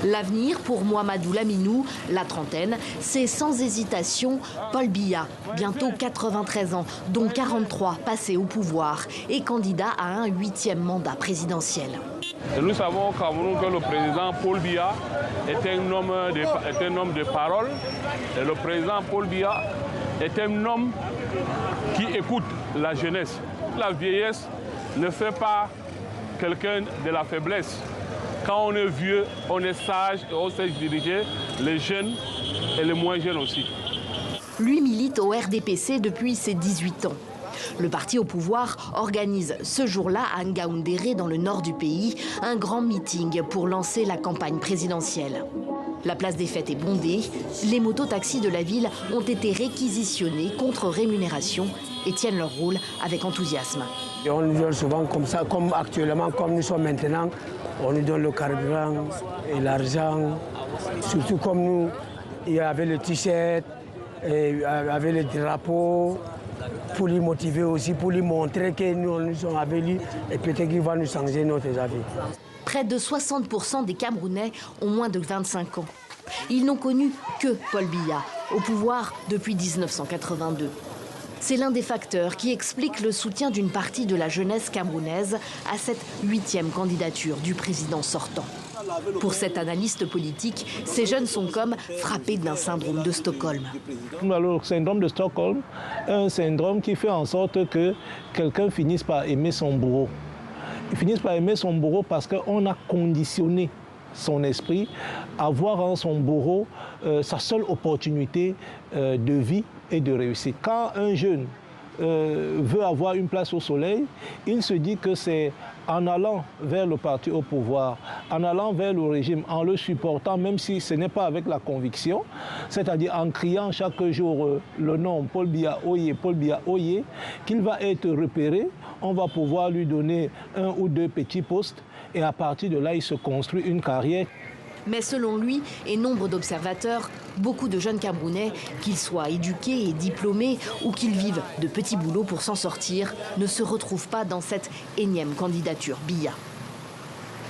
L'avenir pour Mohamedou Laminou, la trentaine, c'est sans hésitation Paul Biya, bientôt 93 ans, dont 43 passés au pouvoir et candidat à un 8e mandat présidentiel. Et nous savons au Cameroun que le président Paul Biya est un homme de parole. Et le président Paul Biya est un homme qui écoute la jeunesse. La vieillesse ne fait pas quelqu'un de la faiblesse. Quand on est vieux, on est sage et on sait diriger les jeunes et les moins jeunes aussi. Lui milite au RDPC depuis ses 18 ans. Le parti au pouvoir organise ce jour-là à Ngaoundéré, dans le nord du pays, un grand meeting pour lancer la campagne présidentielle. La place des fêtes est bondée. Les motos-taxis de la ville ont été réquisitionnés contre rémunération et tiennent leur rôle avec enthousiasme. Et on nous donne souvent comme ça, comme actuellement, comme nous sommes maintenant, on nous donne le carburant et l'argent. Surtout comme nous, il y avait le t-shirt, il y avait le drapeau, pour les motiver aussi, pour lui montrer que nous sommes avec lui et peut-être qu'il va nous changer notre avis. Près de 60% des Camerounais ont moins de 25 ans. Ils n'ont connu que Paul Biya, au pouvoir depuis 1982. C'est l'un des facteurs qui explique le soutien d'une partie de la jeunesse camerounaise à cette 8e candidature du président sortant. Pour cet analyste politique, ces jeunes sont comme frappés d'un syndrome de Stockholm. Le syndrome de Stockholm est un syndrome qui fait en sorte que quelqu'un finisse par aimer son bourreau. Ils finissent par aimer son bourreau parce qu'on a conditionné son esprit à voir en son bourreau sa seule opportunité de vie et de réussite. Quand un jeune veut avoir une place au soleil, il se dit que c'est en allant vers le parti au pouvoir, en allant vers le régime, en le supportant, même si ce n'est pas avec la conviction, c'est-à-dire en criant chaque jour le nom Paul Biya Oye, qu'il va être repéré, on va pouvoir lui donner 1 ou 2 petits postes et à partir de là, il se construit une carrière. Mais selon lui et nombre d'observateurs, beaucoup de jeunes Camerounais, qu'ils soient éduqués et diplômés ou qu'ils vivent de petits boulots pour s'en sortir, ne se retrouvent pas dans cette énième candidature Biya.